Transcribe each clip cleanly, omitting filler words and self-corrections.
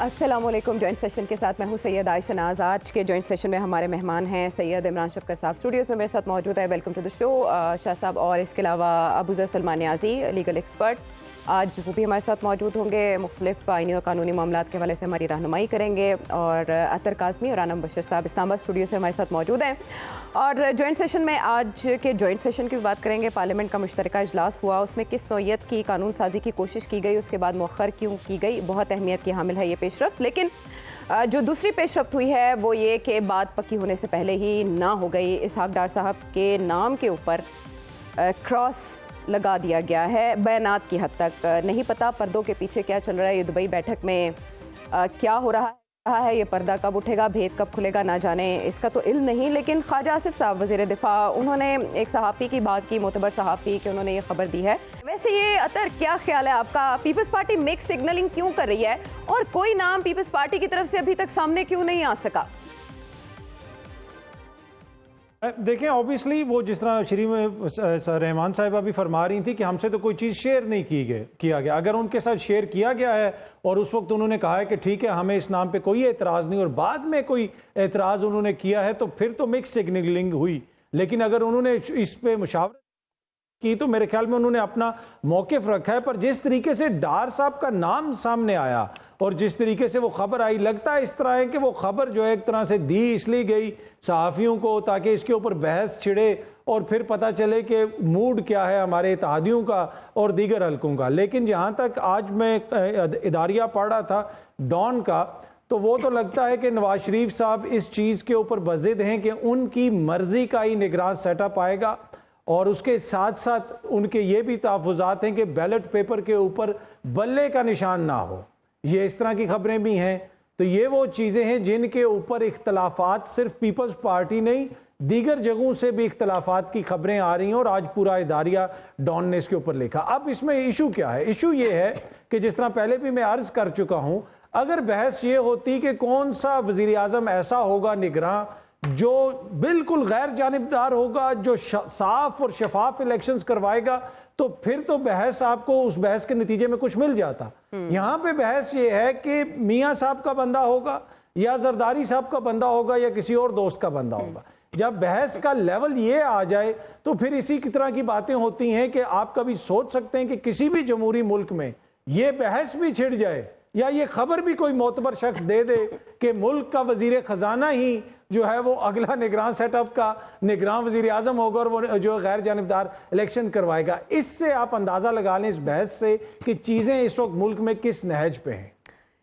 अस्सलामुअलैकुम। Joint session के साथ मैं हूं सैयद आयशा नाज। आज के जॉइंट सेशन में हमारे मेहमान हैं सैयद इमरान शफकत साहब। स्टूडियोज़ में मेरे साथ मौजूद है। Welcome to the show Shah साहब। और इसके अलावा अबू ज़र सलमान न्याज़ी, लीगल एक्सपर्ट, आज वो भी हमारे साथ मौजूद होंगे। मुख्तलिफ आइनी और कानूनी मामलात के हवाले से हमारी रहनुमाई करेंगे। और अतर काज़मी और आनम बशीर साहब इस्लामाबाद स्टूडियो से हमारे साथ मौजूद हैं। और जॉइंट सेशन में आज के जॉइंट सेशन की बात करेंगे। पार्लियामेंट का मुश्तरका इजलास हुआ, उसमें किस नौयत की कानून साजी की कोशिश की गई, उसके बाद मौखर क्यों की गई, बहुत अहमियत की हामिल है ये पेशरफ्त। लेकिन जो दूसरी पेशरफ्त हुई है वो ये कि बात पक्की होने से पहले ही ना हो गई। इसहाक डार साहब के नाम के ऊपर क्रॉस लगा दिया गया है बयानात की हद तक। नहीं पता पर्दों के पीछे क्या चल रहा है। ये दुबई बैठक में क्या हो रहा है, ये पर्दा कब उठेगा, भेद कब खुलेगा, ना जाने, इसका तो इल्म नहीं। लेकिन ख्वाजा आसिफ साहब वज़ीर दिफा, उन्होंने एक सहाफ़ी की बात की, मोतबर सहाफ़ी, कि उन्होंने ये खबर दी है। वैसे ये अतर क्या ख्याल है आपका, पीपल्स पार्टी मिक्स सिग्नलिंग क्यों कर रही है और कोई नाम पीपल्स पार्टी की तरफ से अभी तक सामने क्यों नहीं आ सका? देखें, ऑब्वियसली वो जिस तरह श्री रहमान साहिबा भी फरमा रही थी कि हमसे तो कोई चीज़ शेयर नहीं किया गया। अगर उनके साथ शेयर किया गया है और उस वक्त उन्होंने कहा है कि ठीक है हमें इस नाम पे कोई एतराज़ नहीं, और बाद में कोई एतराज़ उन्होंने किया है, तो फिर तो मिक्स सिग्नलिंग हुई। लेकिन अगर उन्होंने इस पे मुशावरत की तो मेरे ख्याल में उन्होंने अपना मौक़िफ़ रखा है। पर जिस तरीके से डार साहब का नाम सामने आया और जिस तरीके से वो खबर आई, लगता है इस तरह है कि वो खबर जो है एक तरह से दी इसलिए गई सहाफ़ियों को ताकि इसके ऊपर बहस छिड़े और फिर पता चले कि मूड क्या है हमारे इत्तेहादियों का और दीगर हलकों का। लेकिन जहाँ तक आज मैं इदारिया पढ़ रहा था डॉन का, तो वो तो लगता है कि नवाज शरीफ साहब इस चीज़ के ऊपर बज़िद हैं कि उनकी मर्ज़ी का ही निगरान सेटअप आएगा, और उसके साथ साथ उनके ये भी तहफ़्फ़ुज़ात हैं कि बैलेट पेपर के ऊपर बल्ले का निशान ना हो। ये इस तरह की खबरें भी हैं। तो ये वो चीज़ें हैं जिनके ऊपर इख्तलाफात सिर्फ पीपल्स पार्टी नहीं, दीगर जगहों से भी इख्तलाफात की खबरें आ रही हैं, और आज पूरा इदारिया डॉन ने इसके ऊपर लिखा। अब इसमें इशू क्या है? इशू ये है कि जिस तरह पहले भी मैं अर्ज़ कर चुका हूँ, अगर बहस ये होती कि कौन सा वज़ीर आज़म ऐसा होगा निगरां जो बिल्कुल गैर जानिबदार होगा, जो साफ और शफाफ इलेक्शंस करवाएगा, तो फिर तो बहस आपको उस बहस के नतीजे में कुछ मिल जाता। यहां पे बहस ये है कि मियां साहब का बंदा होगा या जरदारी साहब का बंदा होगा या किसी और दोस्त का बंदा होगा। जब बहस का लेवल ये आ जाए तो फिर इसी की तरह की बातें होती हैं कि आप कभी सोच सकते हैं कि किसी भी जमहूरी मुल्क में ये बहस भी छिड़ जाए या ये खबर भी कोई मोतबर शख्स दे दे कि मुल्क का वजीर खजाना ही जो है वो अगला निगरान सेटअप का निगरान वजीर आजम होगा और वो जो गैर जानिबदार इलेक्शन करवाएगा। इससे आप अंदाजा लगा लें इस बहस से कि चीजें इस वक्त मुल्क में किस नहज पे हैं।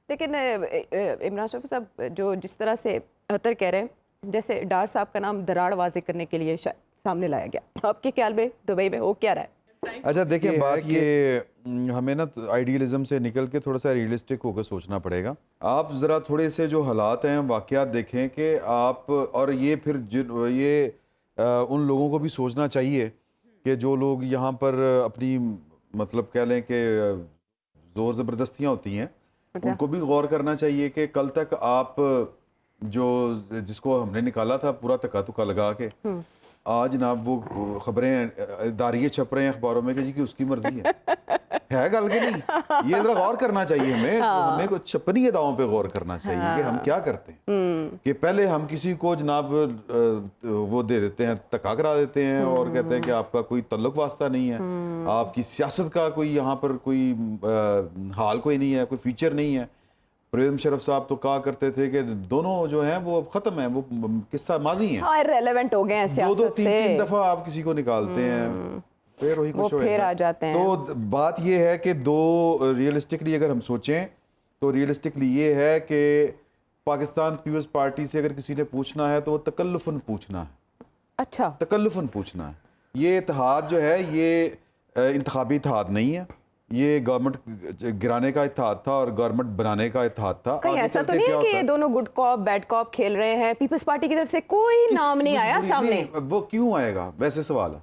लेकिन इमरान शफी साहब, जो जिस तरह से अतर कह रहे हैं, जैसे डार साहब का नाम दराड़ वाजे करने के लिए सामने लाया गया, आपके ख्याल में दुबई में हो क्या रहा है? अच्छा देखिए, बात ये हमें ना आइडियलिज्म से निकल के थोड़ा सा रियलिस्टिक होकर सोचना पड़ेगा। आप ज़रा थोड़े से जो हालात हैं, वाक़यात देखें कि आप, और ये फिर उन लोगों को भी सोचना चाहिए कि जो लोग यहाँ पर अपनी मतलब कह लें कि ज़ोर ज़बरदस्तियाँ होती हैं, उनको भी गौर करना चाहिए कि कल तक आप जिसको हमने निकाला था पूरा तका तुका लगा के, आज ना वो खबरें दारिये छप रहे हैं अखबारों में कि जी की उसकी मर्जी है गल के नहीं। ये जरा गौर करना चाहिए हमें। हमें कुछ छपनी अदाओं पे गौर करना चाहिए कि हम क्या करते हैं। कि पहले हम किसी को जनाब वो दे देते हैं, तका करा देते हैं और कहते हैं कि आपका कोई तल्लुक वास्ता नहीं है, आपकी सियासत का कोई यहाँ पर कोई हाल कोई नहीं है, कोई फीचर नहीं है। परवेज़ मुशर्रफ साहब तो कहा करते थे कि दोनों जो हैं वो खत्म है, वो किस्सा माजी है, इररिलेवेंट हो गए हैं सियासत से। तीन दफा आप किसी को निकालते हैं, फिर वही कुछ फिर आ जाते हैं। तो बात ये है कि रियलिस्टिकली अगर हम सोचें तो रियलिस्टिकली ये है कि पाकिस्तान पीपल्स पार्टी से अगर किसी ने पूछना है तो वो तकल्लुफन पूछना है। अच्छा, तकल्लुफन पूछना है। ये इत्तेहाद जो है ये इंतखाबी इत्तेहाद नहीं है, ये गवर्नमेंट गिराने का इत्तेहाद था और गवर्नमेंट बनाने का इत्तेहाद था। कहीं ऐसा तो नहीं है कि ये दोनों गुड कॉप बैड कॉप खेल रहे हैं? पीपल्स पार्टी की तरफ से कोई नाम नहीं आया सामने। वो क्यों आएगा वैसे सवाल है?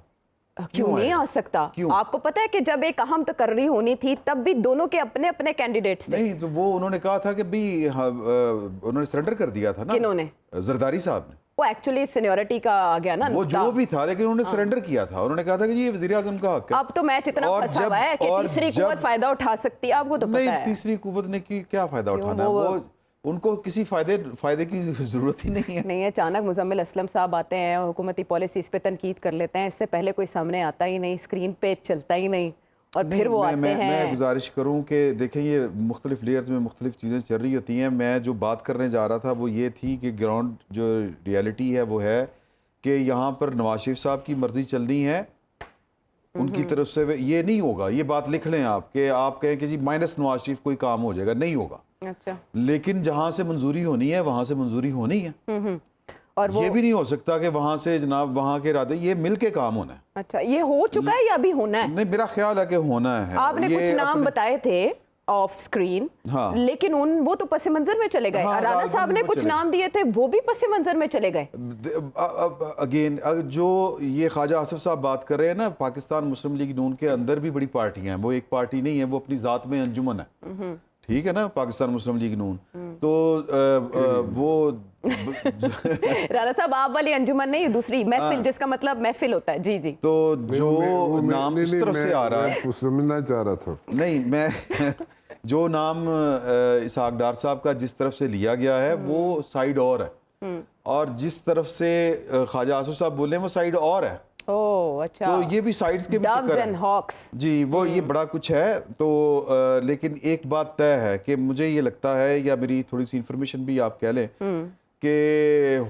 क्यों नहीं आ सकता? आपको पता है कि जब एक अहम तकर्री होनी थी तब भी दोनों के अपने अपने कैंडिडेट्स थे। नहीं, तो वो उन्होंने कहा था कि भी उन्होंने सरेंडर कर दिया था ना। किन्होंने? जरदारी साहब ने। वो एक्चुअली सीनियरिटी का आ गया ना वो जो भी था, लेकिन उन्होंने सरेंडर किया था। उन्होंने कहा था कि ये वजीर आजम का हक है। अब तो मैच इतना फंसा हुआ है कि तीसरी कुव्वत फायदा उठा सकती है, आपको तो पता नहीं, है। तीसरी कुव्वत ने की क्या फायदा उठाना है? वो उनको किसी फायदे की जरूरत ही नहीं है। नहीं, अचानक मुजम्मिल असलम साहब आते हैं और हुकूमती पॉलिसीज पे तनकीद कर लेते हैं, इससे पहले कोई सामने आता ही नहीं, स्क्रीन पे चलता ही नहीं, और फिर वो आते हैं। मैं गुजारिश करूं कि देखें, ये मुख्तलिफ लेयर्स में मुख्तलिफ चीज़ें चल रही होती हैं। मैं जो बात करने जा रहा था वो ये थी कि ग्राउंड जो रियलिटी है वो है कि यहाँ पर नवाज शरीफ साहब की मर्जी चलनी है, उनकी तरफ से ये नहीं होगा। ये बात लिख लें आप, कि आप कहें कि जी माइनस नवाज शरीफ कोई काम हो जाएगा, नहीं होगा। अच्छा, लेकिन जहाँ से मंजूरी होनी है वहाँ से मंजूरी होनी है। और वो ये भी नहीं हो सकता कि वहाँ से जनाब वहाँ के इरादे, ये मिल के काम होना है। अच्छा, ये हो चुका है या अभी होना है? नहीं, मेरा ख्याल है कि होना है। आपने कुछ नाम बताए थे ऑफ स्क्रीन, हाँ। लेकिन वो तो पस मंजर में चले गए। हाँ, राना साहब ने कुछ नाम दिए थे, वो भी पस मंजर में चले गए। अगेन जो ये ख्वाजा आसिफ साहब बात कर रहे हैं ना, पाकिस्तान मुस्लिम लीग नून के अंदर भी बड़ी पार्टियां हैं। वो एक पार्टी नहीं है, वो अपनी जात में अंजुमन है, ठीक है ना, पाकिस्तान मुस्लिम लीग नून। तो वो राना साहब, आप वाली अंजुमन नहीं, दूसरी महफिल, जिसका मतलब महफिल होता है। जी जी। तो जो नाम इस तरफ से आ रहा है, समझना चाह रहा था। नहीं, मैं जो नाम इसहाक डार साहब का जिस तरफ से लिया गया है वो साइड और है, और जिस तरफ से ख्वाजा आसिफ साहब बोले वो साइड और है। ओह अच्छा, तो ये भी साइड्स के भी Doves चक्कर and है Hawks। जी, वो ये बड़ा कुछ है। तो लेकिन एक बात तय है कि मुझे ये लगता है, या मेरी थोड़ी सी इंफॉर्मेशन भी आप कह लें, कि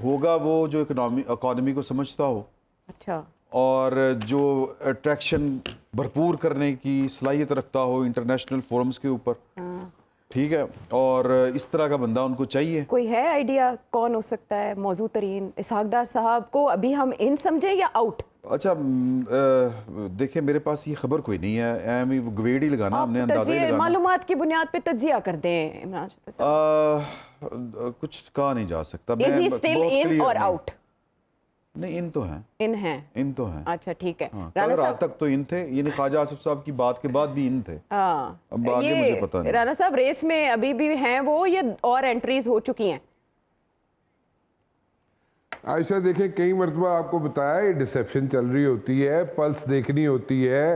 होगा वो जो इकोनॉमी को समझता हो, अच्छा, और जो अट्रैक्शन भरपूर करने की सलाहियत रखता हो इंटरनेशनल फोरम्स के ऊपर, ठीक है, और इस तरह का बंदा उनको चाहिए। कोई है आइडिया कौन हो सकता है मौजूद तरीन? इसहाक डार साहब को अभी हम इन समझे या आउट? अच्छा, देखिए, मेरे पास ये खबर कोई नहीं है, गवेड़ ही लगाना, हमने अंदाजा ही लगाना। मालूमात की बुनियाद पे तज्जिया कर दें इमरान साहब। कुछ कहा नहीं जा सकता। Is he still in और आउट? नहीं, इन तो हैं, इन हैं, इन तो हैं। अच्छा ठीक है। हाँ, राना कल रात साहब, तक तो इन थे, ये ख्वाजा आसिफ साहब की बात के बाद भी इन थे। हाँ, अब आगे मुझे पता नहीं। राना साहब रेस में अभी भी हैं वो, ये और एंट्रीज हो चुकी हैं? आयशा, देखें, कई मरतबा आपको बताया ये डिसेप्शन चल रही होती है, पल्स देखनी होती है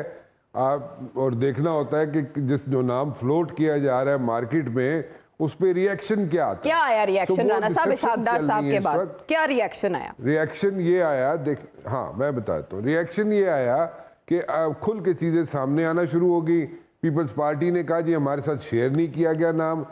आप, और देखना होता है कि जो नाम फ्लोट किया जा रहा है मार्केट में, उस पे रिएक्शन क्या आता है। क्या आया रिएक्शन तो राना साहब इसहाक डार साहब के बाद? क्या रिएक्शन आया? रिएक्शन ये आया, हाँ मैं बताता हूँ। रिएक्शन ये आया कि खुल के चीज़ें सामने आना शुरू हो गई। पीपल्स पार्टी ने कहा जी हमारे साथ शेयर नहीं किया गया नाम।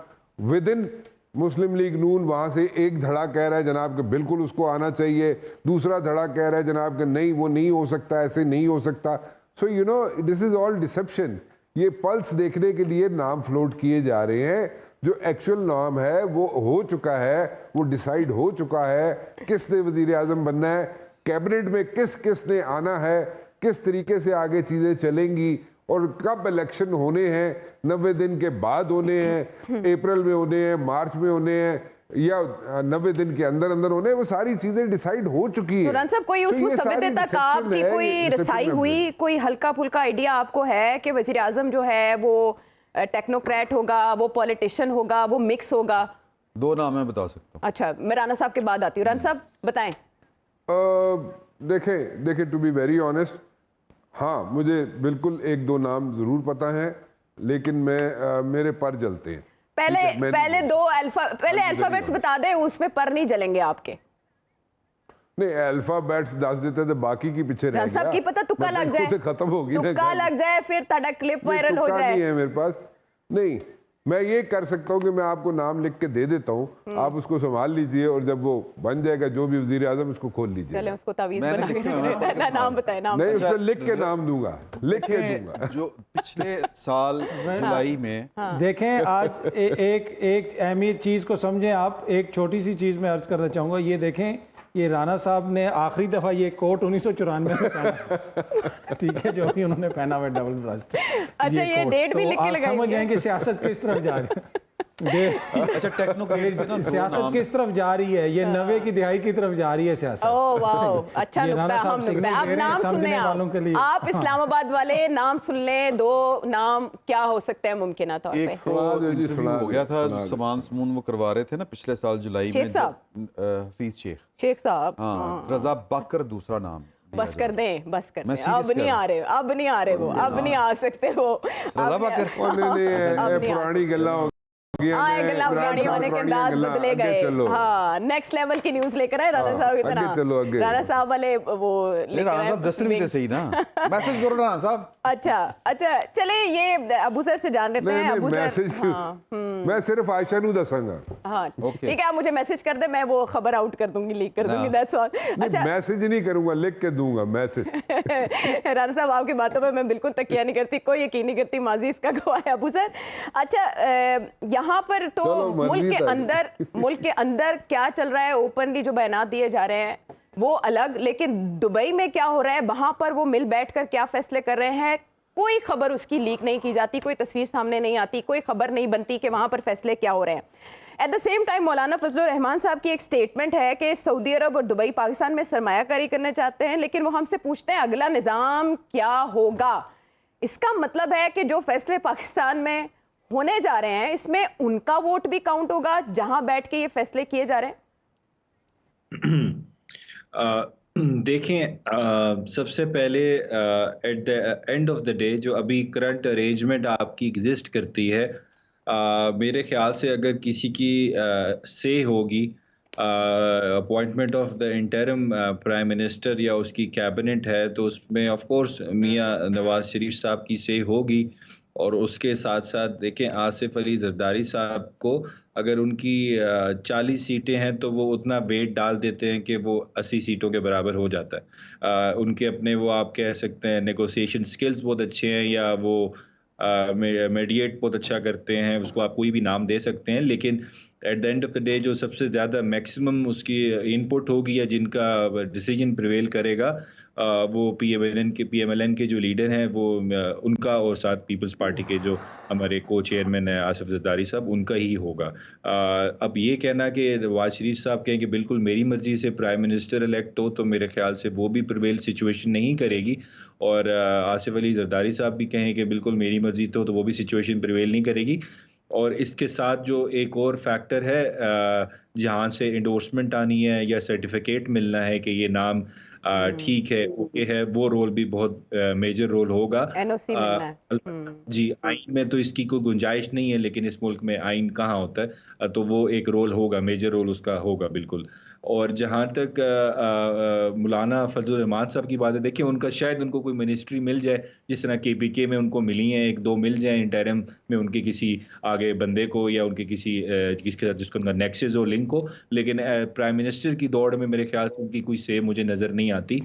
विद इन मुस्लिम लीग नून वहाँ से एक धड़ा कह रहा है जनाब कि बिल्कुल उसको आना चाहिए, दूसरा धड़ा कह रहा है जनाब कि नहीं वो नहीं हो सकता, ऐसे नहीं हो सकता। So you know this is all deception. ये पल्स देखने के लिए नाम फ्लोट किए जा रहे हैं। जो एक्चुअल नाम है वो हो चुका है, वो डिसाइड हो चुका है किसने वजीर आजम बनना है, कैबिनेट में किस किस ने आना है, किस तरीके से आगे चीज़ें चलेंगी, और कब इलेक्शन होने हैं। 90 दिन के बाद होने हैं, अप्रैल में होने हैं, मार्च में होने हैं, या 90 दिन के अंदर अंदर होने हैं। वो सारी चीज़ें डिसाइड हो चुकी है। तुरंत साहब, कोई उसमें संवेदनता का आपकी कोई रसाई हुई, कोई हल्का फुल्का आइडिया आपको है कि वजीर आजम जो है वो टेक्नोक्रेट होगा, वो पॉलिटिशियन होगा, वो मिक्स होगा? 2 नाम मैं बता सकता हूँ। अच्छा, मैं राना साहब के बाद आती हूँ। राना साहब बताएं। देखें टू बी वेरी ऑनेस्ट, हाँ मुझे बिल्कुल 1-2 नाम जरूर पता है, लेकिन मेरे पर जलते हैं। पहले अल्फाबेट्स बता दें, उसमें पर नहीं जलेंगे आपके। नहीं, अल्फाबेट्स दस देते तो बाकी की पीछे रह गया। की पता तुक्का लग जाए, खत्म होगी, तुक्का लग जाए, फिर ताड़ा क्लिप वायरल हो जाए। नहीं है मेरे पास। नहीं, मैं ये कर सकता हूँ कि मैं आपको नाम लिख के दे देता हूँ, आप उसको संभाल लीजिए, और जब वो बन जाएगा जो भी वजीर आजम, उसको खोल लीजिए। चले उसको तावीज़ बना के नाम बताएं। नाम नहीं, उसको लिख के नाम दूंगा, लिख के दूंगा। जो पिछले साल जुलाई में देखें, आज एक अहमियत चीज़ को समझें आप। एक छोटी सी चीज़ मैं अर्ज करना चाहूँगा। ये देखें, ये राना साहब ने आखिरी दफ़ा ये कोट 1994 में पहना, ठीक है, जो भी उन्होंने पहना हुआ डबल ब्रस्ट। अच्छा, ये डेट भी लिख के लगाई समझ जाएंगे सियासत किस तरफ जा रही है। अच्छा टेक्नोक्रेट के ना दो सियासत नाम किस तरफ जा रही है? ये 90 की दिहाई की तरफ जा रही है सियासत। ओह वाओ, अच्छा ये नुक्ता, राणा साहब हम सिग्नल नुक्ता, आप दे रहे हैं नाम सुन समझने लें, वालों के लिए। आप इस्लामाबाद वाले नाम सुन लें, दो नाम क्या हो सकते हैं मुमकिन तौर पे? एक तो सुना दो जी, इंटरव्यू सुना हो दो, गया था सुना दो। समान समून वो करवा रहे थे ना पिछले साल जुलाई शेख में साहब? हफीज शेख। शेख साहब, हाँ रजा बकर दूसरा नाम दिया बस कर दें, बस कर मैं दें, serious अब नहीं कह रहा आ रहे, अब नहीं आ रहे वो, अब नहीं आ सकते वो। रजा अब नहीं- बकर ਉਹ ਨਹੀਂ ਨਹੀਂ अब ਇਹ नहीं आ पुरानी गल्ला हो गया हाँ, ये गल्ला पुरानी होने के अंदाज बदले गए। हाँ, नेक्स्ट लेवल की न्यूज लेकर आए राणा हाँ, साहब। आगे इतना चलो, आगे। राणा साहब वाले वो नहीं लेकर राणा आए साहब दसवीं थे wings। सही ना मैसेज करो राणा साहब। अच्छा अच्छा, चले ये अबू सर से जान लेते हैं। अबू सर, हाँ मैं सिर्फ आयशा नू दसांगा। हाँ Okay. ठीक है, आप मुझे मैसेज कर दे, मैं वो खबर आउट कर दूंगी, लीक कर दूंगी, दैट्स ऑल। अच्छा मैसेज नहीं करूंगा, लिख के दूंगा मैसेज। राणा साहब, आपकी बातों पे मैं बिल्कुल तकिया नहीं करती, कोई यकीन नहीं करती, माजी इसका गवाह है अबू सर। अच्छा, यहाँ पर तो चलो, मर्जी मुल्क के अंदर क्या चल रहा है, ओपनली जो बयानात दिए जा रहे हैं वो अलग, लेकिन दुबई में क्या हो रहा है, वहां पर वो मिल बैठकर क्या फैसले कर रहे हैं, कोई खबर उसकी लीक नहीं की जाती, कोई तस्वीर सामने नहीं आती, कोई खबर नहीं बनती कि वहां पर फैसले क्या हो रहे हैं। एट द सेम टाइम मौलाना फजलुर रहमान साहब की एक स्टेटमेंट है कि सऊदी अरब और दुबई पाकिस्तान में सरमायाकारी करना चाहते हैं, लेकिन वो हमसे पूछते हैं अगला निज़ाम क्या होगा। इसका मतलब है कि जो फैसले पाकिस्तान में होने जा रहे हैं इसमें उनका वोट भी काउंट होगा जहां बैठ के ये फैसले किए जा रहे हैं। देखें, सबसे पहले at the end of the day जो अभी करंट अरेंजमेंट आपकी एग्जिस्ट करती है, मेरे ख्याल से अगर किसी की से होगी appointment of the interim prime minister या उसकी कैबिनेट है, तो उसमें ऑफ कोर्स मियां नवाज शरीफ साहब की से होगी। और उसके साथ साथ देखें आसिफ अली जरदारी साहब को अगर उनकी 40 सीटें हैं तो वो उतना वेट डाल देते हैं कि वो 80 सीटों के बराबर हो जाता है। उनके अपने वो आप कह सकते हैं नेगोशिएशन स्किल्स बहुत अच्छे हैं, या वो मीडिएट बहुत अच्छा करते हैं, उसको आप कोई भी नाम दे सकते हैं, लेकिन at the end of the day जो सबसे ज़्यादा मैक्सिमम उसकी इनपुट होगी या जिनका डिसीजन प्रिवेल करेगा, वो पीएमएलएन के जो लीडर हैं वो उनका, और साथ पीपल्स पार्टी के जो हमारे को चेयरमैन है आसिफ जरदारी साहब, उनका ही होगा। अब ये कहना कि नवाज शरीफ साहब कहें कि बिल्कुल मेरी मर्जी से प्राइम मिनिस्टर इलेक्ट हो, तो मेरे ख्याल से वो भी प्रिवेल सिचुएशन नहीं करेगी। और आसिफ अली जरदारी साहब भी कहें कि बिल्कुल मेरी मर्जी तो वो भी सिचुएशन प्रिवेल नहीं करेगी। और इसके साथ जो एक और फैक्टर है, जहाँ से इंडोर्समेंट आनी है या सर्टिफिकेट मिलना है कि ये नाम ठीक है, ओके है, वो रोल भी बहुत मेजर रोल होगा। एनओसी मिलना है। जी, आइन में तो इसकी कोई गुंजाइश नहीं है, लेकिन इस मुल्क में आइन कहाँ होता है, तो वो एक रोल होगा, मेजर रोल उसका होगा बिल्कुल। और जहाँ तक मौलाना फजलुर रहमान साहब की बात है, देखिए उनका शायद उनको कोई मिनिस्ट्री मिल जाए, जिस तरह केपीके में उनको मिली हैं, एक दो मिल जाए इंटरिम में उनके किसी आगे बंदे को, या उनके किसी जिसके साथ जिसको उनका नेक्सस हो, लिंक हो। लेकिन प्राइम मिनिस्टर की दौड़ में मेरे ख्याल से उनकी कोई से मुझे नज़र नहीं आती।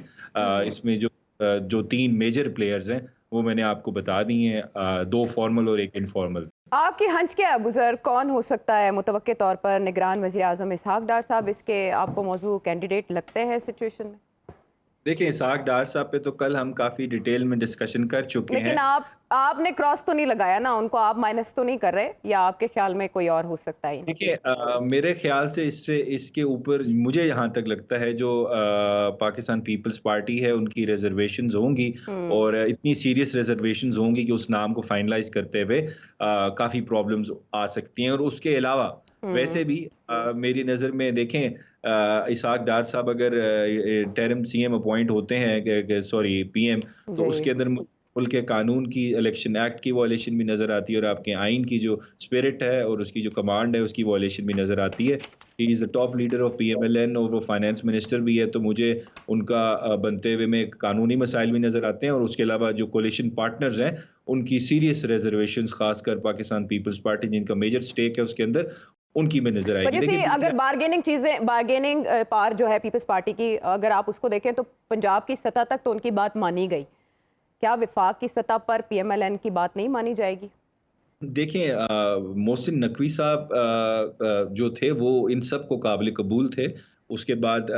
इसमें जो तीन मेजर प्लेयर्स हैं वो मैंने आपको बता दी हैं, दो फॉर्मल और एक इनफॉर्मल। आपकी हंच क्या है अबू सर, कौन हो सकता है मुतवक्के तौर पर निगरान वज़ीर आज़म इसहाक डार साहब, इसके आपको मौजू कैंडिडेट लगते हैं सिचुएशन में? देखिए इसहाक डार साहब पे तो कल हम काफ़ी डिटेल में डिस्कशन कर चुके हैं, लेकिन आपने क्रॉस तो नहीं लगाया ना उनको, आप माइनस तो नहीं कर रहे, या आपके ख्याल में कोई और हो सकता है? देखिए मेरे ख्याल से इसके ऊपर मुझे यहाँ तक लगता है जो पाकिस्तान पीपल्स पार्टी है उनकी रिजर्वेशंस होंगी, और इतनी सीरियस रिजर्वेशंस होंगी कि उस नाम को फाइनलाइज करते हुए काफ़ी प्रॉब्लम्स आ सकती हैं। और उसके अलावा वैसे भी मेरी नज़र में देखें, इसहाक डार साहब अगर इंटरिम सीएम अपॉइंट होते हैं, सॉरी पीएम, तो उसके अंदर मुल्क के कानून की, इलेक्शन एक्ट की वॉयलेशन भी नज़र आती है, और आपके आइन की जो स्पिरिट है और उसकी जो कमांड है उसकी वॉयलेशन भी नज़र आती है। He is the top leader of PMLN, और वो फाइनेंस मिनिस्टर भी है, तो मुझे उनका बनते हुए में कानूनी मसाइल भी नज़र आते हैं। और उसके अलावा जो कोलिशन पार्टनर्स हैं उनकी सीरियस रिजर्वेशंस, खासकर पाकिस्तान पीपल्स पार्टी जिनका मेजर स्टेक है उसके अंदर, उनकी में नजर आएगी। देखिए अगर बार्गेनिंग पावर जो है पीपल्स पार्टी की, अगर आप उसको देखें तो पंजाब की सतह तक तो उनकी बात मानी गई, क्या विफाक की सतह पर पीएमएलएन की बात नहीं मानी जाएगी? देखिए मोहसिन नकवी साहब जो थे वो इन सब को काबिल कबूल थे। उसके बाद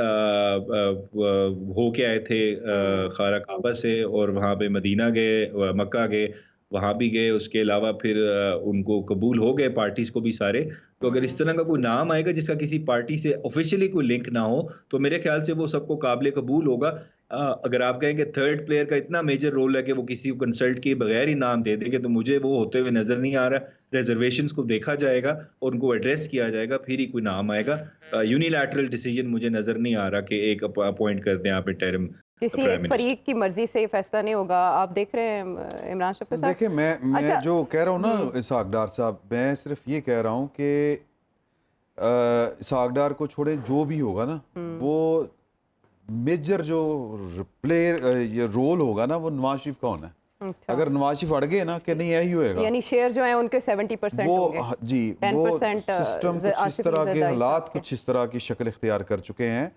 हो के आए थे खारा काबा से, और वहाँ पे मदीना गए, मक्का गए, वहाँ भी गए, उसके अलावा फिर उनको कबूल हो गए पार्टीज़ को भी सारे। तो अगर इस तरह का कोई नाम आएगा जिसका किसी पार्टी से ऑफिशियली कोई लिंक ना हो, तो मेरे ख्याल से वो सबको काबिल कबूल होगा। अगर आप कहें कि थर्ड प्लेयर का इतना मेजर रोल है कि वो किसी को कंसल्ट किए बगैर ही नाम दे देंगे, तो मुझे वो होते हुए नज़र नहीं आ रहा। रिजर्वेशंस को देखा जाएगा और उनको एड्रेस किया जाएगा, फिर ही कोई नाम आएगा। यूनिलैटरल डिसीजन मुझे नज़र नहीं आ रहा कि एक अपॉइंट कर दें आप इंटरिम किसी एक फरीक की मर्जी से फैसला नहीं होगा। आप देख रहे हैं इमरान शफी साहब। देखिए मैं अच्छा, जो कह रहा हूँ ना इसहाक डार साहब, मैं सिर्फ ये कह रहा हूँ कि इसहाक डार को छोड़े जो भी होगा ना, वो मेजर जो प्लेयर ये रोल होगा ना, वो नवाज शरीफ का होना है। अच्छा। अगर नवाज शरीफ अड़ गए ना कि नहीं यही होएगा, यानी शेयर जो है उनके 70% वो होंगे। जी 10% सिस्टम कुछ इस आसिफ तरह के ज़रदारी हालात साहब के। कुछ इस तरह की शक्ल इख्तियार कर चुके हैं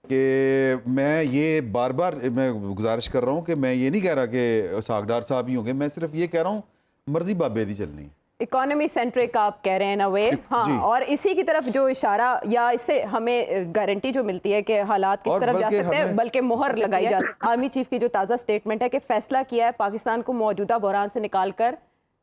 कि मैं ये बार बार मैं गुजारिश कर रहा हूँ कि मैं ये नहीं कह रहा कि इसहाक डार साहब ही होंगे, मैं सिर्फ ये कह रहा हूँ मर्जी बाबे दी चलनी है। इकोनॉमी सेंट्रिक आप कह रहे हैं ना वे, हाँ, जी। और इसी की तरफ जो इशारा या इससे हमें गारंटी जो मिलती है कि हालात किस और तरफ जा बल्कि सकते हैं, हमें- बल्कि मोहर लगाई जा सकती है। आर्मी चीफ की जो ताज़ा स्टेटमेंट है कि फैसला किया है पाकिस्तान को मौजूदा बहरान से निकालकर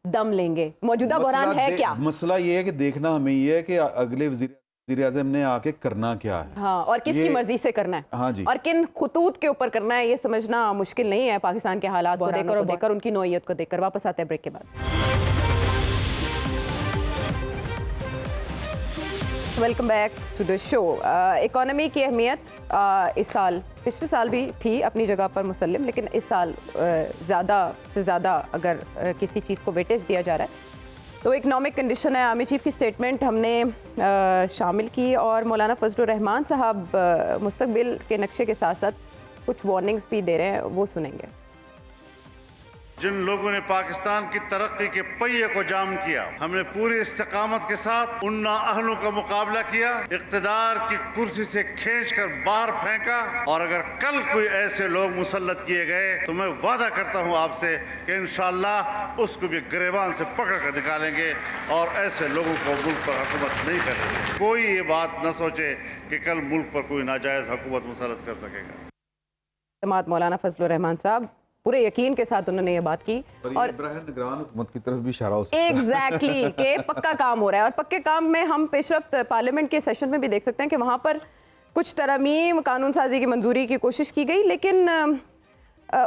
दम लेंगे। मौजूदा बहरान है क्या? मसला ये है कि देखना हमें ये है कि अगले वज़ीर आज़म ने आके करना क्या है। हाँ, और किसकी ये- मर्जी से करना है, हाँ जी। और किन खतूत के ऊपर करना है, ये समझना मुश्किल नहीं है पाकिस्तान के हालात को देखकर और देखकर उनकी नौइयत को देखकर। वापस आते हैं ब्रेक के बाद। Welcome back to the show. Economy की अहमियत इस साल, पिछले साल भी थी अपनी जगह पर मुसल्लिम, लेकिन इस साल ज़्यादा से ज़्यादा अगर किसी चीज़ को वेटेज दिया जा रहा है तो इकनॉमिक कंडीशन है। आर्मी चीफ की स्टेटमेंट हमने शामिल की और मौलाना फजलुर रहमान साहब मुस्तकबिल के नक्शे के साथ साथ कुछ वार्निंग्स भी दे रहे हैं, वो सुनेंगे। जिन लोगों ने पाकिस्तान की तरक्की के पहिए को जाम किया, हमने पूरी इस्तेकामत के साथ उन नाअहलों का मुकाबला किया, इक़्तिदार की कुर्सी से खींचकर बाहर फेंका, और अगर कल कोई ऐसे लोग मुसल्लत किए गए तो मैं वादा करता हूं आपसे कि इंशाअल्लाह उसको भी गिरेबान से पकड़ कर निकालेंगे और ऐसे लोगों को मुल्क पर हुकूमत नहीं करेंगे। कोई ये बात न सोचे कि कल मुल्क पर कोई नाजायज हुकूमत मुसल्लत कर सकेगा। समात मौलाना फजलुर रहमान साहब पूरे यकीन के साथ उन्होंने ये बात की और निगरान हुकूमत की तरफ भी इशारा हो एग्जैक्टली के पक्का काम हो रहा है। और पक्के काम में हम पेशरफ्त पार्लियामेंट के सेशन में भी देख सकते हैं कि वहाँ पर कुछ तरमीम कानून साजी की मंजूरी की कोशिश की गई, लेकिन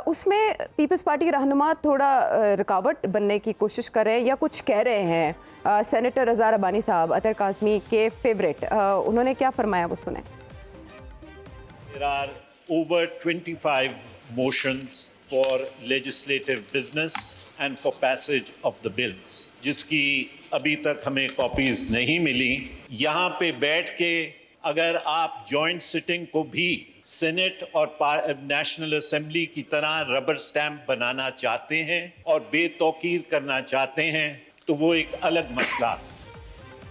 उसमें पीपल्स पार्टी के रहनुमा थोड़ा रुकावट बनने की कोशिश कर रहे हैं या कुछ कह रहे हैं। सेनेटर रज़ा रब्बानी साहब, अतर काज़मी के फेवरेट, उन्होंने क्या फरमाया वो सुने। There are over 25 motions for legislative business and for passage of the bills, जिसकी अभी तक हमें कॉपीज नहीं मिली। यहाँ पे बैठ के अगर आप जॉइंट सिटिंग को भी सेनेट और नेशनल असेंबली की तरह रबर स्टैंप बनाना चाहते हैं और बेतौकीर करना चाहते हैं तो वो एक अलग मसला।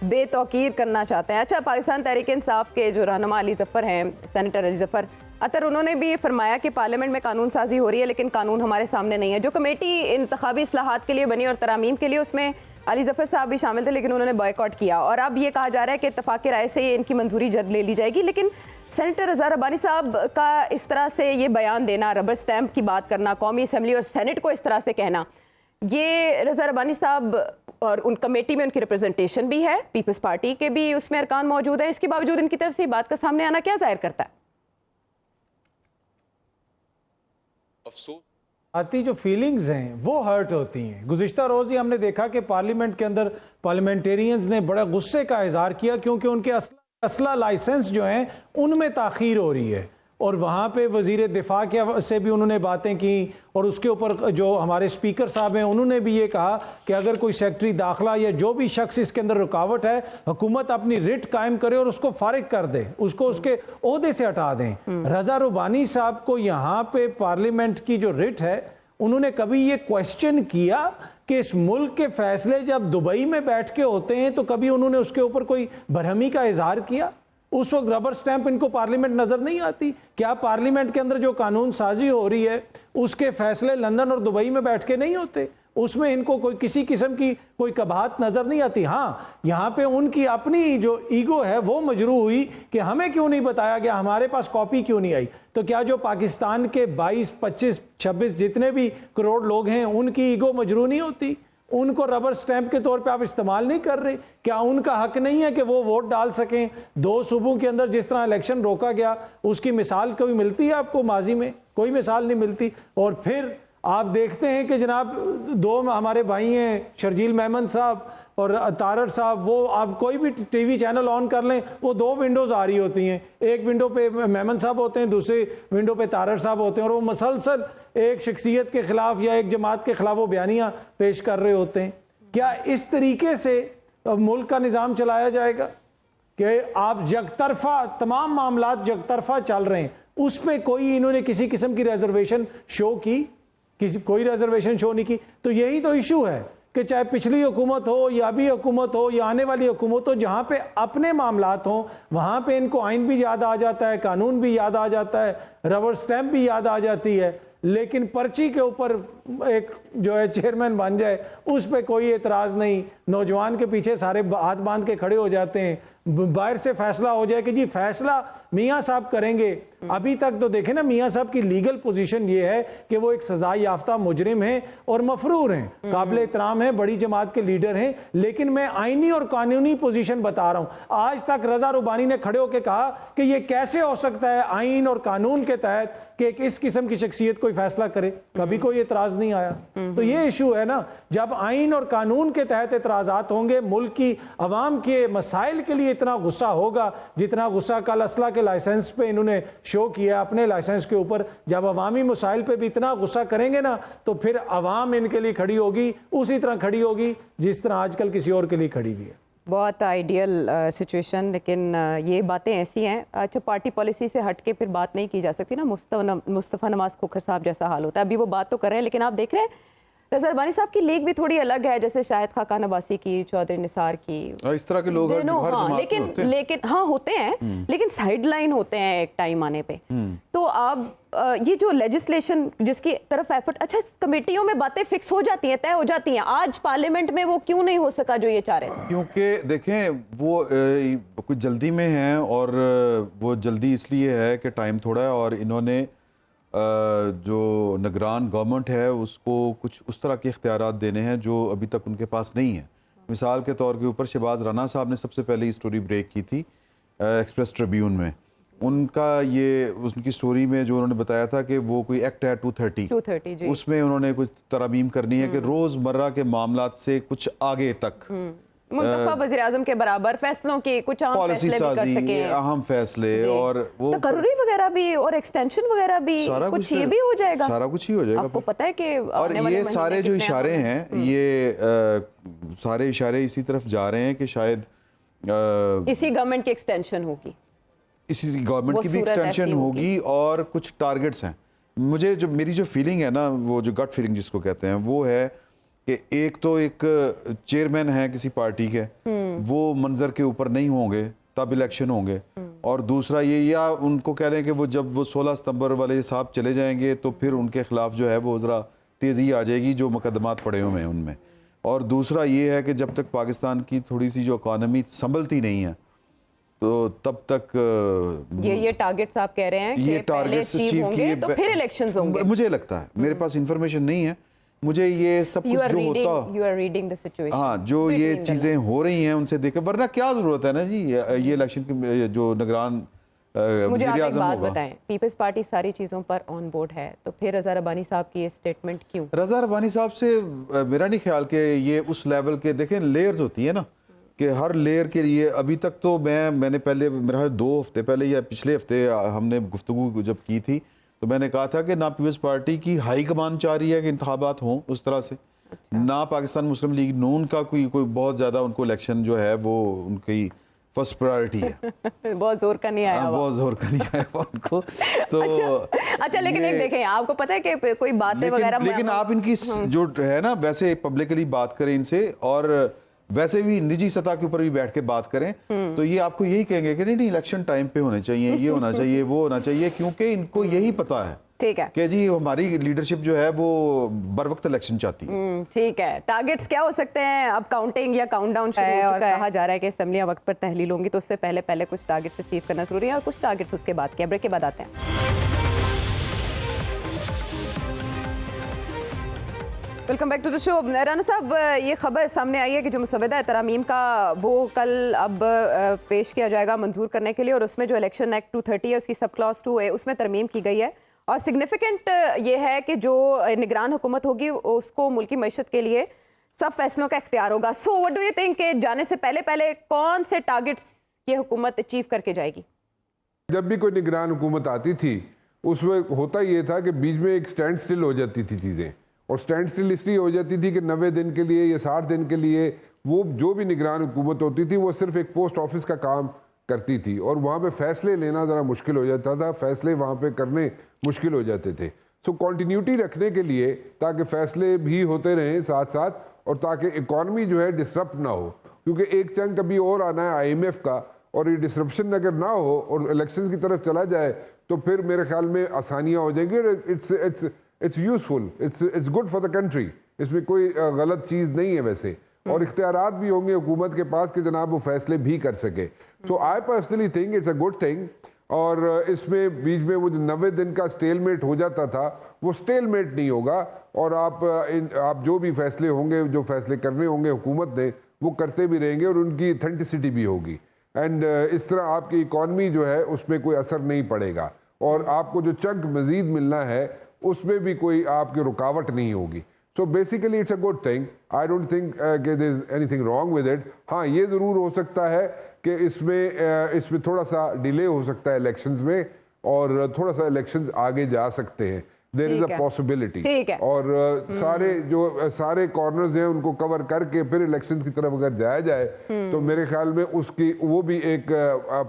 बेतौकीर करना चाहते हैं। अच्छा, पाकिस्तान तहरीक इंसाफ के जो रहनुमा अली ज़फ़र हैं, सेनेटर अली ज़फ़र अतर, उन्होंने भी फरमाया कि पार्लियामेंट में कानून साजी हो रही है लेकिन कानून हमारे सामने नहीं है। जो कमेटी इंतखाबी इस्लाहात के लिए बनी और तरामीम के लिए, उसमें अली ज़फ़र साहब भी शामिल थे लेकिन उन्होंने बॉयकॉट किया और अब ये कहा जा रहा है कि इत्तफ़ाक़ राय से इनकी मंजूरी जल्द ले ली जाएगी। लेकिन सेनेटर रज़ा रब्बानी साहब का इस तरह से ये बयान देना, रबर स्टैंप की बात करना, कौमी असम्बली और सेनेट को इस तरह से कहना, ये रज़ा रब्बानी साहब और उन कमेटी में उनकी रिप्रेजेंटेशन भी है, पीपल्स पार्टी के भी उसमें अरकान मौजूद हैं, इसके बावजूद इनकी तरफ से बात का सामने आना क्या जाहिर करता है? आती जो फीलिंग्स हैं वो हर्ट होती हैं। गुज़िश्ता रोज़ ही हमने देखा कि पार्लियामेंट के अंदर पार्लियामेंटेरियंस ने बड़ा गुस्से का इजहार किया क्योंकि उनके असला लाइसेंस जो हैं उनमें ताख़ीर हो रही है, और वहाँ पे वज़ीर दिफा के से भी उन्होंने बातें की, और उसके ऊपर जो हमारे स्पीकर साहब हैं उन्होंने भी ये कहा कि अगर कोई सेक्रेटरी दाखिला या जो भी शख्स इसके अंदर रुकावट है, हुकूमत अपनी रिट कायम करे और उसको फारिग कर दे, उसको उसके ओहदे से हटा दें। रज़ा रब्बानी साहब को यहाँ पे पार्लियामेंट की जो रिट है, उन्होंने कभी ये क्वेश्चन किया कि इस मुल्क के फैसले जब दुबई में बैठ के होते हैं तो कभी उन्होंने उसके ऊपर कोई बरहमी का इजहार किया? उस वक्त रबर स्टैंप इनको पार्लियामेंट नजर नहीं आती? क्या पार्लियामेंट के अंदर जो कानून साजी हो रही है उसके फैसले लंदन और दुबई में बैठ के नहीं होते? उसमें इनको कोई किसी किस्म की कोई कबाहत नजर नहीं आती। हाँ, यहाँ पे उनकी अपनी जो ईगो है वो मजरू हुई कि हमें क्यों नहीं बताया गया, हमारे पास कॉपी क्यों नहीं आई। तो क्या जो पाकिस्तान के 22, 25, 26 जितने भी करोड़ लोग हैं उनकी ईगो मजरू नहीं होती? उनको रबर स्टैंप के तौर पे आप इस्तेमाल नहीं कर रहे? क्या उनका हक नहीं है कि वो वोट डाल सकें? 2 सूबों के अंदर जिस तरह इलेक्शन रोका गया उसकी मिसाल कोई मिलती है आपको? माजी में कोई मिसाल नहीं मिलती। और फिर आप देखते हैं कि जनाब 2 हमारे भाई हैं, शर्जील मेमन साहब और तारड़ साहब, वो आप कोई भी टीवी चैनल ऑन कर लें वो 2 विंडोज़ आ रही होती हैं। एक विंडो पे मेमन साहब होते हैं, दूसरी विंडो पे तारड़ साहब होते हैं, और वो मसलसल एक शख्सियत के खिलाफ या एक जमात के खिलाफ वो बयानियाँ पेश कर रहे होते हैं। क्या इस तरीके से मुल्क का निज़ाम चलाया जाएगा कि आप जगतरफा तमाम मामला जगतरफा चल रहे हैं, उस पर कोई इन्होंने किसी किस्म की रिजर्वेशन शो की? कोई रिजर्वेशन शो नहीं की। तो यही तो इशू है कि चाहे पिछली हुकूमत हो या अभी हुकूमत हो या आने वाली हुकूमत हो, जहाँ पे अपने मामलात हों वहाँ पे इनको आइन भी याद आ जाता है, कानून भी याद आ जाता है, रबर स्टैंप भी याद आ जाती है, लेकिन पर्ची के ऊपर एक जो है चेयरमैन बन जाए उस पर कोई एतराज़ नहीं। नौजवान के पीछे सारे हाथ बांध के खड़े हो जाते हैं। बाहर से फैसला हो जाए कि जी फैसला मियाँ साहब करेंगे। अभी तक तो देखें ना, मियाँ साहब की लीगल पोजीशन ये है कि वो एक सजा याफ्ता मुजरिम हैं और मफरूर हैं, काबिल एहतराम हैं, बड़ी जमात के लीडर हैं, लेकिन मैं आईनी और कानूनी पोजीशन बता रहा हूं। आज तक रजा रुबानी ने खड़े होकर कहा कि ये कैसे हो सकता है आइन और कानून के तहत कि एक इस किस्म की शख्सियत कोई फैसला करे, कभी कोई एतराज नहीं आया। तो ये इशू है ना, जब आइन और कानून के तहत एतराजात होंगे, मुल्क की अवाम के मसाइल के लिए इतना गुस्सा होगा जितना गुस्सा कल असला के लाइसेंस पे इन्होंने शो किया अपने लाइसेंस के ऊपर, जब अवामी मसाइल पे भी इतना गुस्सा करेंगे ना तो फिर अवाम इनके लिए खड़ी होगी, उसी तरह खड़ी होगी जिस तरह आजकल किसी और के लिए खड़ी हुई है। बहुत आइडियल सिचुएशन, लेकिन ये बातें ऐसी हैं। अच्छा, पार्टी पॉलिसी से हट के फिर बात नहीं की जा सकती ना। मुस्तफ़ा नवाज खोखर साहब जैसा हाल होता है, अभी वो बात तो कर रहे हैं, लेकिन आप देख रहे हैं रज़ा रब्बानी साहब की लीग भी थोड़ी अलग है, जैसे शाहिद खाकान अब्बासी की, चौधरी निसार की, इस तरह के लोग हर जमात में होते हैं। लेकिन हाँ होते हैं, लेकिन साइड लाइन होते हैं एक टाइम आने पे। तो आप ये जो लेजिस्लेशन जिसकी तरफ एफर्ट, अच्छा कमेटियों में बातें फिक्स हो जाती हैं, तय हो जाती हैं, आज पार्लियामेंट में वो क्यों नहीं हो सका जो ये चाह रहे थे? क्योंकि देखें वो कुछ जल्दी में हैं, और वो जल्दी इसलिए है कि टाइम थोड़ा है, और इन्होंने जो निगरान गवर्नमेंट है उसको कुछ उस तरह के इख्तियारात देने हैं जो अभी तक उनके पास नहीं है। मिसाल के तौर के ऊपर शहबाज राना साहब ने सबसे पहले ये स्टोरी ब्रेक की थी एक्सप्रेस ट्रिब्यून में। उनका ये उनकी स्टोरी में जो उन्होंने बताया था कि वो कोई एक्ट है 230 जी। उसमें उन्होंने कुछ तरमीम करनी है कि रोज़मर्रा के मामलात से कुछ आगे तक मुंतखब वज़ीर-ए-आज़म के बराबर फैसलों के कुछ अहम फैसले भी कर सकें, अहम फैसले, और वो तकर्री वगैरह भी और एक्सटेंशन वगैरह भी, कुछ ये भी हो जाएगा, सारा कुछ ही हो जाएगा। आपको पता है कि और ये सारे जो इशारे हैं, ये सारे इशारे इसी तरफ जा रहे हैं कि शायद इसी गवर्नमेंट की एक्सटेंशन होगी, इसी गवर्नमेंट की भी एक्सटेंशन होगी, और कुछ टारगेट्स हैं। मुझे जो मेरी जो फीलिंग है ना, वो जो गट फीलिंग जिसको कहते हैं, वो है कि एक तो एक चेयरमैन है किसी पार्टी के, वो मंजर के ऊपर नहीं होंगे तब इलेक्शन होंगे, और दूसरा ये, या उनको कह लें कि वो जब वो 16 सितंबर वाले साहब चले जाएंगे तो फिर उनके खिलाफ जो है वो ज़रा तेज़ी आ जाएगी जो मुकदमात पड़े हुए हैं उनमें। और दूसरा ये है कि जब तक पाकिस्तान की थोड़ी सी जो इकॉनमी संभलती नहीं है तो तब तक ये टारगेट्स आप कह रहे हैं कि पहले अचीव होंगे तो फिर इलेक्शंस होंगे। मुझे लगता है, मेरे पास इंफॉर्मेशन नहीं है, मुझे ये सब कुछ जो होता, you are reading the situation, हाँ, जो ये चीज़ें हो रही हैं उनसे देखें, वरना क्या ज़रूरत है ना जी ये इलेक्शन की जो निगरान मुझे आप एक बात बताएं, पीपल्स पार्टी सारी चीज़ों पर ऑन बोर्ड है, तो फिर रज़ा रब्बानी साहब की ये स्टेटमेंट क्यों? रज़ा रब्बानी साहब से मेरा नहीं ख्याल कि ये उस लेवल के, देखें लेयर्स होती है ना, कि हर लेयर के लिए अभी तक तो मैंने पहले मेरा 2 हफ्ते पहले या पिछले हफ्ते हमने गुफ्तगू जब की थी तो मैंने कहा था कि ना पीपल्स पार्टी की हाई कमान चाह रही है कि इंतखाबात हों उस तरह से, ना पाकिस्तान मुस्लिम लीग नून का कोई बहुत ज़्यादा उनको इलेक्शन जो है वो उनकी फर्स्ट प्रायोरिटी है। बहुत जोर का नहीं आया, बहुत जोर का नहीं आया उनको तो अच्छा लेकिन एक देखें, आपको पता है कि कोई बातें वगैरह, लेकिन आप इनकी जो है ना वैसे पब्लिकली बात करें इनसे, और वैसे भी निजी सतह के ऊपर भी बैठ के बात करें तो ये आपको यही कहेंगे कि नहीं इलेक्शन टाइम पे होने चाहिए, ये होना चाहिए, वो होना चाहिए, क्योंकि इनको यही पता है ठीक है। कि जी हमारी लीडरशिप जो है वो बर वक्त इलेक्शन चाहती है। ठीक है, टारगेट्स क्या हो सकते हैं? अब काउंटिंग या काउंटडाउन शुरू हो चुका है, कहा जा रहा है कि असेंबलियां वक्त पर तहलील होंगी, तो उससे पहले पहले कुछ टारगेट्स अचीव करना जरूरी है और कुछ टारगेट्स उसके बाद के। ब्रेक के बाद आते हैं। Welcome back to the show. Rana साहब, ये खबर सामने आई है कि जो मुसवदा है तरमीम का वो कल अब पेश किया जाएगा मंजूर करने के लिए, और उसमें जो इलेक्शन एक्ट 230 है उसकी सब क्लॉज 2 है, उसमें तरमीम की गई है। और सिग्निफिकेंट ये है कि जो निगरान हुकूमत होगी उसको मुल्की मईशत के लिए सब फैसलों का इख्तियार होगा। So what do you think कि जाने से पहले पहले कौन से टारगेट्स ये हुकूमत अचीव करके जाएगी? जब भी कोई निगरान हुकूमत आती थी उसमें होता ये था कि बीच में एक स्टैंड स्टिल हो जाती थी चीज़ें, और स्टैंड स्टिल इसलिए हो जाती थी कि 90 दिन के लिए या 60 दिन के लिए वो जो भी निगरान हुकूमत होती थी वो सिर्फ एक पोस्ट ऑफिस का काम करती थी, और वहाँ पे फैसले लेना ज़रा मुश्किल हो जाता था, फैसले वहाँ पे करने मुश्किल हो जाते थे। सो कॉन्टीन्यूटी रखने के लिए, ताकि फैसले भी होते रहें साथ साथ, और ताकि इकॉनमी जो है डिसरप्ट ना हो, क्योंकि एक चंग कभी और आना है IMF का, और ये डिसरप्शन अगर ना हो और इलेक्शन की तरफ चला जाए तो फिर मेरे ख्याल में आसानियाँ हो जाएंगी। It's useful, it's good for the country, इसमें कोई गलत चीज़ नहीं है वैसे, और इख्तियारात भी होंगे हुकूमत के पास कि जनाब वो फैसले भी कर सके। So I personally think it's a good thing. और इसमें बीच में वो जो 90 दिन का स्टेलमेट हो जाता था वो स्टेलमेट नहीं होगा, और आप जो भी फैसले होंगे, जो फैसले करने होंगे हुकूमत ने, वो करते भी रहेंगे और उनकी ऑथेंटिसिटी भी होगी, एंड इस तरह आपकी इकॉनमी जो है उसमें कोई असर नहीं पड़ेगा, और आपको जो चंक मजीद मिलना है उसमें भी कोई आपकी रुकावट नहीं होगी। So basically it's a good thing. I don't think there is anything wrong with it. हाँ, ये ज़रूर हो सकता है कि इसमें थोड़ा सा डिले हो सकता है इलेक्शंस में, और थोड़ा सा इलेक्शंस आगे जा सकते हैं, देयर इज अ पॉसिबिलिटी। और सारे कॉर्नर्स हैं उनको कवर करके फिर इलेक्शंस की तरफ अगर जाया जाए तो मेरे ख्याल में उसकी वो भी एक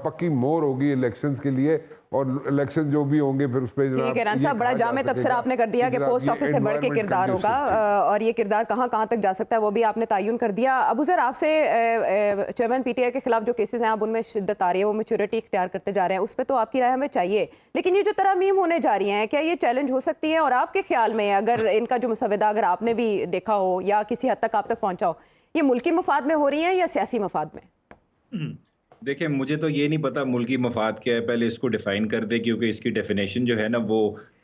पक्की मोहर होगी इलेक्शंस के लिए, और इलेक्शन जो भी होंगे फिर उस पर ठीक है। राना साहब, बड़ा जामे तबसरा आपने कर दिया कि पोस्ट ऑफिस से बढ़ के किरदार होगा, और ये किरदार कहाँ कहाँ तक जा सकता है वो भी आपने तायुन कर दिया। अबू ज़र, आपसे चेयरमैन PTI के खिलाफ जो केसेस हैं अब उनमें शिद्दत आ रही है, वो मैच्योरिटी इख्तियार करते जा रहे हैं, उस पर तो आपकी राय हमें चाहिए, लेकिन ये जो तरमीम होने जा रही हैं क्या ये चैलेंज हो सकती है? और आपके ख्याल में अगर इनका जो मुसवदा अगर आपने भी देखा हो या किसी हद तक आप तक पहुँचा हो, ये मुल्की मफाद में हो रही हैं या सियासी मफाद में? देखिए, मुझे तो ये नहीं पता मुल्की मफाद क्या है, पहले इसको डिफाइन कर दे, क्योंकि इसकी डेफिनेशन जो है ना वो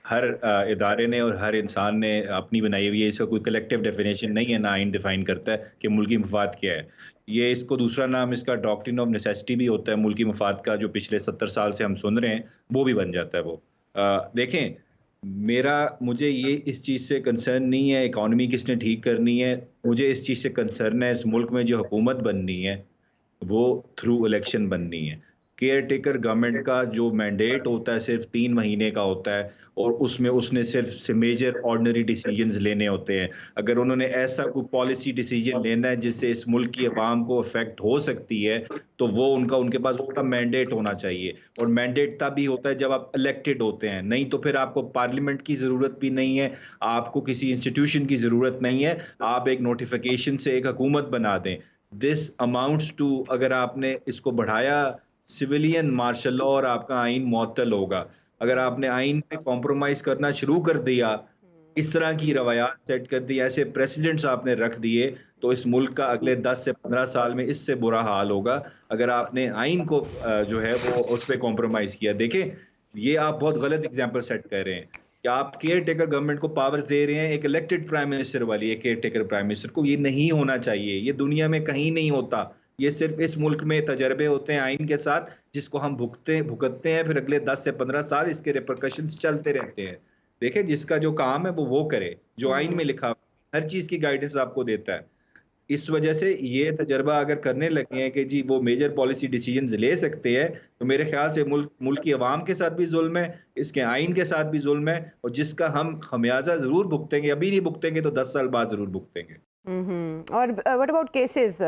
हर इदारे ने और हर इंसान ने अपनी बनाई हुई है। इसका कोई कलेक्टिव डेफिनेशन नहीं है, ना आइन डिफाइन करता है कि मुल्की मफाद क्या है। ये इसको दूसरा नाम इसका डॉक्ट्रिन ऑफ नेसेसिटी भी होता है, मुल्की मफाद का, जो पिछले 70 साल से हम सुन रहे हैं वो भी बन जाता है वो। देखें, मुझे ये इस चीज़ से कंसर्न नहीं है इकॉनमी किसने ठीक करनी है, मुझे इस चीज़ से कंसर्न है इस मुल्क में जो हुकूमत बननी है वो थ्रू इलेक्शन बननी है। केयर टेकर गवर्नमेंट का जो मैंडेट होता है सिर्फ 3 महीने का होता है, और उसमें उसने सिर्फ मेजर ऑर्डिनरी डिसीजंस लेने होते हैं। अगर उन्होंने ऐसा कोई पॉलिसी डिसीजन लेना है जिससे इस मुल्क की आवाम को अफेक्ट हो सकती है, तो वो उनके पास उसका मैंडेट होना चाहिए, और मैंडेट तभी होता है जब आप इलेक्टेड होते हैं, नहीं तो फिर आपको पार्लियामेंट की ज़रूरत भी नहीं है, आपको किसी इंस्टीट्यूशन की ज़रूरत नहीं है, आप एक नोटिफिकेशन से एक हुकूमत बना दें। दिस अमाउंट्स टू, अगर आपने इसको बढ़ाया सिविलियन मार्शल लॉ और आपका आइन मुअत्तल होगा। अगर आपने आइन पे कॉम्प्रोमाइज करना शुरू कर दिया, इस तरह की रवायात सेट कर दी, ऐसे प्रेसिडेंट्स आपने रख दिए, तो इस मुल्क का अगले 10 से 15 साल में इससे बुरा हाल होगा अगर आपने आइन को जो है वो उस पर कॉम्प्रोमाइज किया। देखें, ये आप बहुत गलत एग्जाम्पल सेट कर रहे हैं कि आप केयर टेकर गवर्नमेंट को पावर्स दे रहे हैं, एक इलेक्टेड प्राइम मिनिस्टर वाली, एक केयर टेकर प्राइम मिनिस्टर को। ये नहीं होना चाहिए, ये दुनिया में कहीं नहीं होता, ये सिर्फ इस मुल्क में तजर्बे होते हैं आइन के साथ, जिसको हम भुगतते हैं, फिर अगले 10 से 15 साल इसके रिपरकशंस चलते रहते हैं। देखें, जिसका जो काम है वो करे, जो आइन में लिखा, हर चीज़ की गाइडेंस आपको देता है। इस वजह से ये तजर्बा अगर करने लगे हैं कि जी वो मेजर पॉलिसी डिसीजंस ले सकते हैं, तो मेरे ख्याल से मुल्क की आवाम के साथ भी जुल्म है, इसके आइन के साथ भी जुल्म है, और जिसका हम खमियाजा ज़रूर भुगतेंगे, अभी नहीं भुगतेंगे तो 10 साल बाद ज़रूर भुगतेंगे। और व्हाट अबाउट केसेस?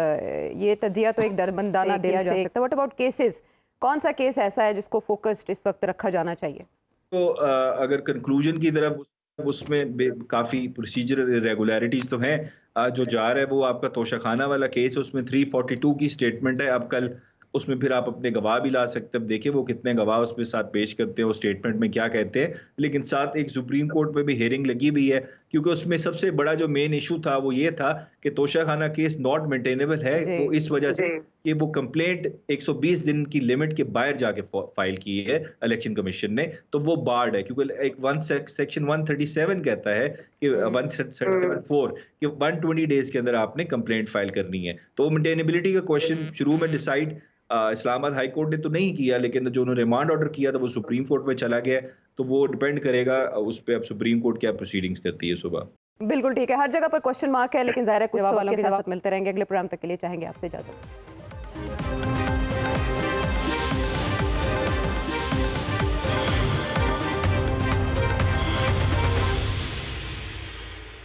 ये तजिया तो एक दरबंदाना दिया जा सकता है, व्हाट अबाउट केसेस? कौन सा केस ऐसा है जिसको फोकस्ड इस वक्त रखा जाना चाहिए? तो अगर कंक्लूजन की तरफ, उसमें काफ़ी प्रोसीजरल इरेगुलरिटीज़ तो हैं। जो जा रहा है वो आपका तोशाखाना वाला केस, उसमें 342 की स्टेटमेंट है। अब कल उसमें फिर आप अपने गवाह भी ला सकते हैं। देखिए वो कितने गवाह उसमें साथ पेश करते हैं, वो स्टेटमेंट में क्या कहते हैं। लेकिन साथ एक सुप्रीम कोर्ट में भी हियरिंग लगी हुई है, क्योंकि उसमें सबसे बड़ा जो मेन इशू था वो ये था कि तोशाखाना केस नॉट मेंटेनेबल है। तो इस वजह से कि वो कंप्लेंट 120 दिन की लिमिट के बाहर जाके फाइल की है इलेक्शन कमीशन ने, तो वो बार्ड है। क्योंकि एक सेक्शन 137 कहता है कि 137(4) कि 120 डेज के अंदर आपने कंप्लेंट फाइल करनी है। तो मेंटेनेबिलिटी का क्वेश्चन शुरू में डिसाइड इस्लामाबाद हाई कोर्ट ने तो नहीं किया, लेकिन जो उन्होंने रिमांड ऑर्डर किया था वो सुप्रीम कोर्ट में चला गया। तो वो डिपेंड करेगा उस पर अब सुप्रीम कोर्ट क्या प्रोसीडिंग्स करती है सुबह। बिल्कुल ठीक है, हर जगह पर क्वेश्चन मार्क है, लेकिन ज़ाहिर है कुछ सवालों के साथ मिलते रहेंगे। अगले प्रोग्राम तक के लिए चाहेंगे आपसे इजाज़त।